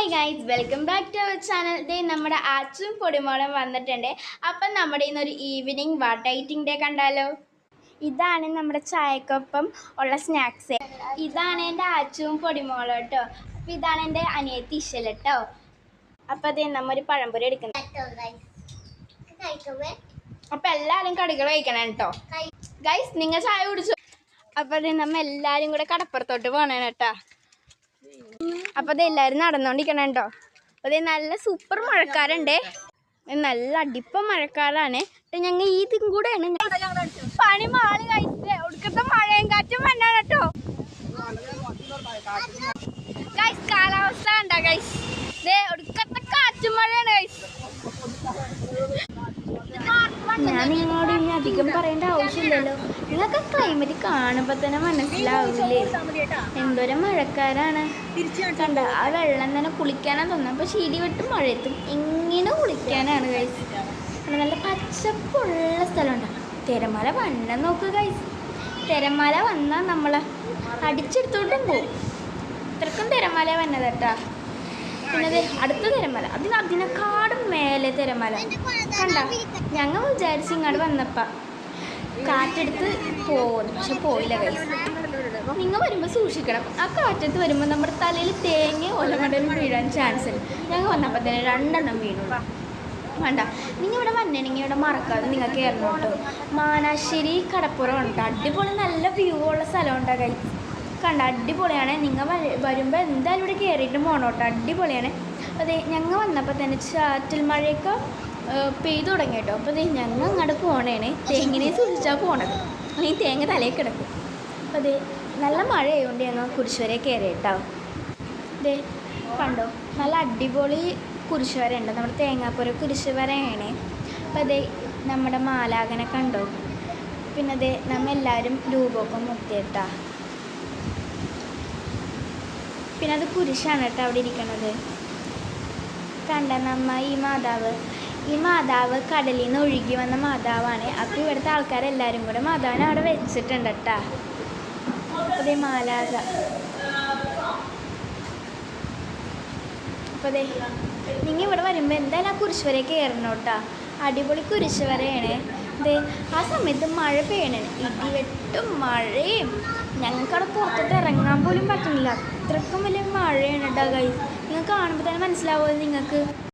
Hi guys, welcome back to our channel. ഡേ നമ്മുടെ ആച്ചും പൊടിമോളും വന്നിട്ടുണ്ട്. അപ്പം നമ്മുടെ ഇന്നൊരു ഈവനിങ് ഡേറ്റിംഗ് ഡേ കണ്ടാലോ. ഇതാണ് നമ്മുടെ ചായക്കൊപ്പം ഉള്ള സ്നാക്സ്. ഇതാണ് എൻ്റെ ആച്ചും പൊടിമോളും കേട്ടോ. അപ്പം ഇതാണ് എൻ്റെ അനിയത്തി ഇശൽ കേട്ടോ. അപ്പം അതേ നമ്മൊരു പഴംപൊരി എടുക്കുന്നത്. അപ്പം എല്ലാവരും കടികൾ കഴിക്കണം കേട്ടോ. ഗൈസ്, നിങ്ങൾ ചായ കുടിച്ചു. അപ്പം അതേ നമ്മ എല്ലാവരും കൂടെ കടപ്പുറത്തോട്ട് പോകണേ കേട്ടോ. അപ്പോൾ അത് എല്ലാവരും നടന്നുകൊണ്ടിരിക്കണം കേട്ടോ. അപ്പോൾ നല്ല സൂപ്പർ മഴക്കാറുണ്ട്, നല്ല അടിപ്പം മഴക്കാറാണ്. ഞങ്ങൾ ഇതും കൂടെയാണ് പണി മാളി കഴിച്ചത്. ഒടുക്കത്തെ മഴയും കാറ്റും വന്നാണ് കേട്ടോ. ഗൈസ്, കാലാവസ്ഥ കണ്ടാ ഗൈസ്, ഒടുക്കത്തെ കാറ്റും മഴയാണ് ഗൈസ്. ഞാൻ നിങ്ങളോട് ഇനി അധികം പറയേണ്ട ആവശ്യമില്ലല്ലോ. നിങ്ങൾക്ക് ക്ലൈമറ്റ് കാണുമ്പോൾ തന്നെ മനസ്സിലാവില്ലേ എന്തോരം മഴക്കാരാണ്. കണ്ട ആ വെള്ളം തന്നെ കുളിക്കാനാണ് തോന്നുന്നത്. അപ്പോൾ ശീലി വെട്ടും മഴയത്തും എങ്ങനെ കുളിക്കാനാണ് ഗൈസ്. നല്ല പച്ചപ്പുള്ള സ്ഥലമുണ്ട്. തിരമാല വന്നാൽ നോക്കുക ഗൈസ്. തിരമാല വന്നാൽ നമ്മൾ അടിച്ചെടുത്തോട്ടും പോകും. ഇത്രക്കും തിരമാല വന്നത് കേട്ടാ. പിന്നെ അടുത്ത തിരമാല, അതിനേക്കാളും മേലെ തിരമാല കണ്ട. ഞങ്ങൾ വിചാരിച്ച് ഇങ്ങോട്ട് വന്നപ്പോൾ കാറ്റെടുത്ത് പോകുന്നു, പക്ഷെ പോയില്ല ഗൈസ്. നിങ്ങൾ വരുമ്പോൾ സൂക്ഷിക്കണം. ആ കാറ്റെടുത്ത് വരുമ്പോൾ നമ്മുടെ തലയിൽ തേങ്ങ ഒലമടലും വീഴാൻ ചാൻസ് ഉണ്ട്. ഞങ്ങൾ വന്നപ്പോൾ തന്നെ 2 എണ്ണം വീണു. വേണ്ട, നിങ്ങൾ ഇവിടെ വന്നിട്ടുണ്ടെങ്കിൽ ഇവിടെ മറക്കാതെ നിങ്ങൾ കയറണം കേട്ടോ. മാനാശ്ശേരി കടപ്പുറം ഉണ്ട്, അടിപൊളി നല്ല വ്യൂ ഉള്ള സ്ഥലമുണ്ട് ഗൈസ്. കണ്ട അടിപൊളിയാണ്. നിങ്ങൾ വരുമ്പോൾ എന്തായാലും ഇവിടെ കയറിയിട്ട് പോകണം കേട്ടോ, അടിപൊളിയാണ്. അതെ, ഞങ്ങൾ വന്നപ്പോൾ തന്നെ ചാറ്റൽ മഴയൊക്കെ പെയ്തു തുടങ്ങി കേട്ടോ. അപ്പോൾ അതെ ഞങ്ങൾ അങ്ങോട്ട് പോകണേണ്. തേങ്ങിനെ സൂക്ഷിച്ചാൽ പോണത്, അല്ലെങ്കിൽ തേങ്ങ തലയിൽ കിടക്കും. അപ്പോൾ അതെ നല്ല മഴ ആയതുകൊണ്ട് ഞങ്ങൾ കുരിശുവരെ കയറി കേട്ടോ. അതെ കണ്ടോ, നല്ല അടിപൊളി കുരിശുവര ഉണ്ട്. നമ്മുടെ തേങ്ങാപ്പുര കുരിശുവരയാണ്. അപ്പോൾ അതെ നമ്മുടെ മാലാകനെ കണ്ടോ. പിന്നെ അതെ നമ്മെല്ലാവരും രൂപമൊക്കെ മുത്തിയിട്ടാ. പിന്നെ അത് കുരിശാണ് കേട്ടോ അവിടെ ഇരിക്കണത്. കണ്ട നമ്മ ഈ മാതാവ് കടലിൽ നിന്ന് ഒഴുകി വന്ന മാതാവാണ്. അപ്പോൾ ഇവിടുത്തെ ആൾക്കാരെല്ലാവരും കൂടെ മാതാവിനെ അവിടെ വെച്ചിട്ടുണ്ട് കേട്ടോ. അതേ മാലാക. അപ്പോൾ അതെ നിങ്ങൾ ഇവിടെ വരുമ്പോൾ എന്തായാലും ആ കുരിശ് വരെ കയറണം കേട്ടോ. അടിപൊളി കുരിശ് വരെയാണ്. അതെ ആ സമയത്ത് മഴ പെയ്യണേ, ഇടിവെട്ടും മഴയും. ഞങ്ങൾക്കവിടെ പുറത്തോട്ട് ഇറങ്ങാൻ പോലും പറ്റുന്നില്ല, അത്രക്കും വലിയ മഴയാണ് കേട്ടോ ഗൈസ്. നിങ്ങൾ കാണുമ്പോൾ തന്നെ മനസ്സിലാവുമോ നിങ്ങൾക്ക്.